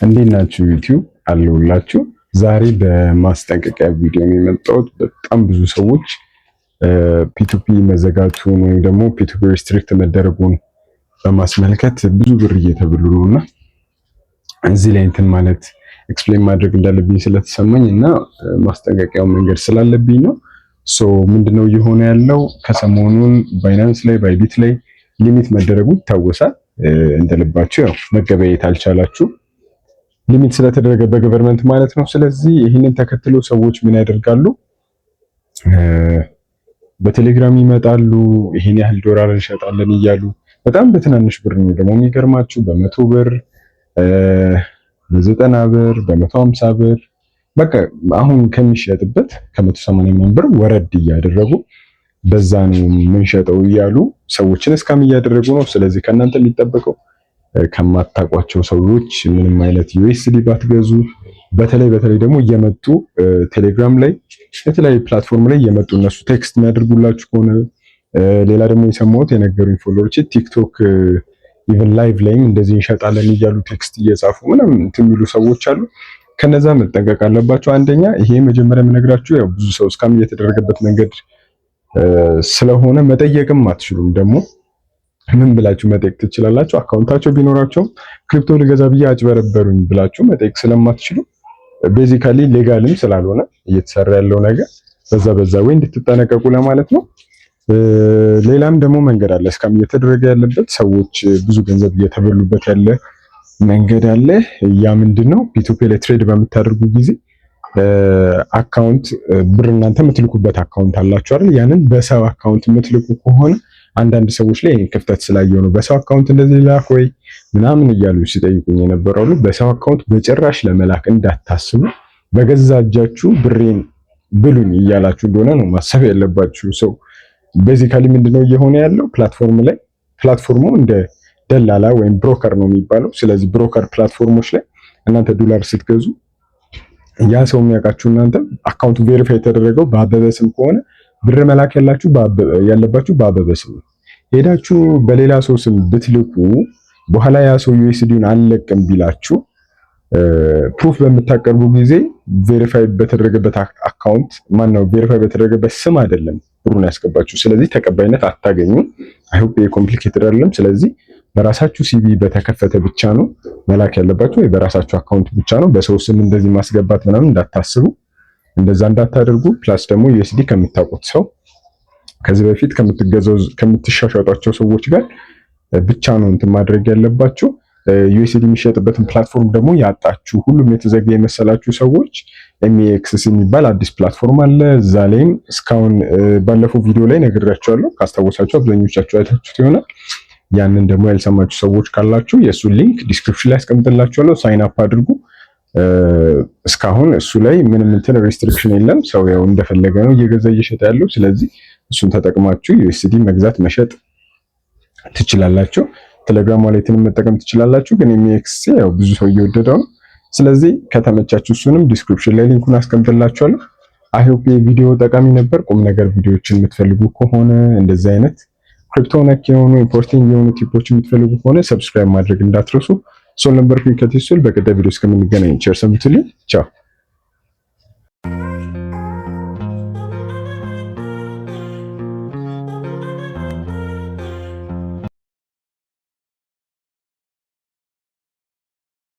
እንዴት ናችሁ? ዩቲዩብ አለሁላችሁ። ዛሬ በማስጠንቀቂያ ቪዲዮ ነው የመጣሁት። በጣም ብዙ ሰዎች ፒቱፒ መዘጋቱን ወይም ደግሞ ፒቱፒ ሪስትሪክት መደረጉን በማስመልከት ብዙ ብር እየተበሉ ነውና እዚህ ላይ እንትን ማለት ኤክስፕሌን ማድረግ እንዳለብኝ ስለተሰማኝ እና ማስጠንቀቂያው መንገድ ስላለብኝ ነው። ምንድነው እየሆነ ያለው? ከሰሞኑን ባይናንስ ላይ ባይቢት ላይ ሊሚት መደረጉ ይታወሳል። እንደልባችሁ ያው መገበያየት አልቻላችሁ ሊሚት ስለተደረገ በገቨርንመንት ማለት ነው። ስለዚህ ይህንን ተከትሎ ሰዎች ምን ያደርጋሉ? በቴሌግራም ይመጣሉ። ይሄን ያህል ዶላር እንሸጣለን እያሉ በጣም በትናንሽ ብር ነው ደግሞ የሚገርማችሁ፣ በ100 ብር፣ በ90 ብር፣ በ150 ብር በቃ አሁን ከሚሸጥበት ከ180 ብር ወረድ እያደረጉ በዛ ነው የምንሸጠው እያሉ ሰዎችን እስካም እያደረጉ ነው። ስለዚህ ከእናንተ የሚጠበቀው ከማታውቋቸው ሰዎች ምንም አይነት ዩኤስዲ ባትገዙ፣ በተለይ ደግሞ እየመጡ ቴሌግራም ላይ የተለያዩ ፕላትፎርም ላይ እየመጡ እነሱ ቴክስት የሚያደርጉላችሁ ከሆነ ሌላ ደግሞ የሰማሁት የነገሩኝ ፎሎወሮች ቲክቶክ ኢቭን ላይቭ ላይም እንደዚህ እንሸጣለን እያሉ ቴክስት እየጻፉ ምናምን እንትን የሚሉ ሰዎች አሉ። ከነዛ መጠንቀቅ አለባቸው። አንደኛ ይሄ መጀመሪያ የምነግራችሁ ያው ብዙ ሰው እስካም እየተደረገበት መንገድ ስለሆነ መጠየቅም አትችሉም። ደግሞ ምን ብላችሁ መጠየቅ ትችላላችሁ? አካውንታቸው ቢኖራቸውም ክሪፕቶ ልገዛ ብዬ አጭበረበሩኝ ብላችሁ መጠየቅ ስለማትችሉ ቤዚካሊ ሌጋልም ስላልሆነ እየተሰራ ያለው ነገር በዛ ወይ እንድትጠነቀቁ ለማለት ነው። ሌላም ደግሞ መንገድ አለ እስካም እየተደረገ ያለበት ሰዎች ብዙ ገንዘብ እየተበሉበት ያለ መንገድ አለ። ያ ምንድነው? ፒቱፒ ላይ ትሬድ በምታደርጉ ጊዜ አካውንት ብር እናንተ የምትልኩበት አካውንት አላችሁ አይደል? ያንን በሰው አካውንት የምትልኩ ከሆነ አንዳንድ ሰዎች ላይ ክፍተት ስላየው ነው በሰው አካውንት እንደዚህ ላክ ወይ ምናምን እያሉ ሲጠይቁኝ የነበረው። በሰው አካውንት በጭራሽ ለመላክ እንዳታስቡ። በገዛ እጃችሁ ብሬን ብሉኝ እያላችሁ እንደሆነ ነው ማሰብ ያለባችሁ። ሰው ቤዚካሊ ምንድነው እየሆነ ያለው? ፕላትፎርሙ እንደ ደላላ ወይም ብሮከር ነው የሚባለው። ስለዚህ ብሮከር ፕላትፎርሞች ላይ እናንተ ዶላር ስትገዙ ያ ሰው የሚያውቃችሁ እናንተ አካውንቱ ቬሪፋይ የተደረገው በአበበ ስም ከሆነ ብር መላክ ያለባችሁ በአበበ ስም። ሄዳችሁ በሌላ ሰው ስም ብትልኩ በኋላ ያ ሰው ዩኤስዲውን አልለቅም ቢላችሁ ፕሩፍ በምታቀርቡ ጊዜ ቬሪፋይ በተደረገበት አካውንት ማነው ቬሪፋይ በተደረገበት ስም አይደለም ብሩን ያስገባችሁ። ስለዚህ ተቀባይነት አታገኙም። አይሆፕ ኮምፕሊኬትድ አይደለም። ስለዚህ በራሳችሁ ሲቪ በተከፈተ ብቻ ነው መላክ ያለባችሁ ወይ በራሳችሁ አካውንት ብቻ ነው። በሰው ስም እንደዚህ ማስገባት ምናምን እንዳታስቡ፣ እንደዛ እንዳታደርጉ። ፕላስ ደግሞ ዩኤስዲ ከምታውቁት ሰው ከዚህ በፊት ከምትሻሻጧቸው ሰዎች ጋር ብቻ ነው እንትን ማድረግ ያለባችሁ። ዩኤስዲ የሚሸጥበትን ፕላትፎርም ደግሞ ያጣችሁ ሁሉም የተዘጋ የመሰላችሁ ሰዎች ኤምኤክስሲ የሚባል አዲስ ፕላትፎርም አለ። እዛ ላይም እስካሁን ባለፈው ቪዲዮ ላይ ነግሬያችኋለሁ። ካስታወሳችሁ አብዛኞቻችሁ አይታችሁት ይሆናል። ያንን ደግሞ ያልሰማችሁ ሰዎች ካላችሁ የእሱን ሊንክ ዲስክሪፕሽን ላይ አስቀምጥላችኋለሁ። ሳይን አፕ አድርጉ። እስካሁን እሱ ላይ ምንም እንትን ሬስትሪክሽን የለም። ሰው ያው እንደፈለገ ነው እየገዛ እየሸጠ ያለው። ስለዚህ እሱን ተጠቅማችሁ ዩኤስዲ መግዛት መሸጥ ትችላላችሁ። ቴሌግራም ዋሌትንም መጠቀም ትችላላችሁ። ግን ኤምኤክስሲ ያው ብዙ ሰው እየወደደው ነው። ስለዚህ ከተመቻችሁ እሱንም ዲስክሪፕሽን ላይ ሊንኩን አስቀምጥላችኋለሁ። አይሆፕ ቪዲዮ ጠቃሚ ነበር። ቁም ነገር ቪዲዮዎችን የምትፈልጉ ከሆነ እንደዚህ አይነት ክሪፕቶ ነክ የሆኑ ኢምፖርቲንግ የሆኑ ቲፖች የምትፈልጉ ከሆነ ሰብስክራይብ ማድረግ እንዳትረሱ። ሶል ነበር ከቲሱል በቀጣይ ቪዲዮ እስከምንገናኝ ቸር ሰንብቱልኝ። ቻው።